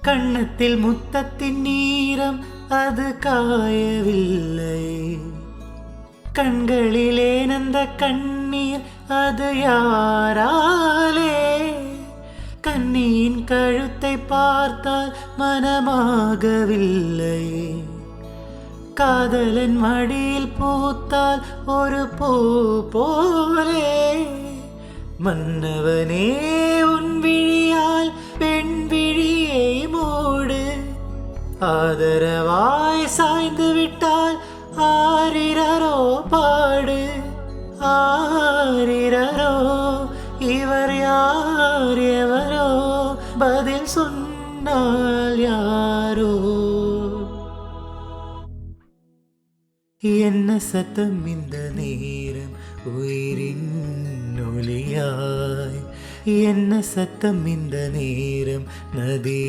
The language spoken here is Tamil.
கண்ணத்தில் முத்தத்தின் நீரம் அது காயவில்லை. கண்களிலே நந்த கண்ணீர் அது யாராலே? கண்ணியின் கழுத்தை பார்த்தால் மனமாகவில்லை. காதலன் மடியில் பூத்தால் ஒரு பூ போலே. மன்னவனே உன் விழியால் பெண் விழியை மூடு. ஆதரவாய் சாய்ந்து விட்டால் ஆரிரரோ பாடு. ஆரிரரோ இவர் யார் எவரோ பதில் சொன்னால் யாரோ? என்ன சத்தம் இந்த நேரம் உயிரின் ஒலியாய்? என்ன சத்தம் இந்த நேரம் நதி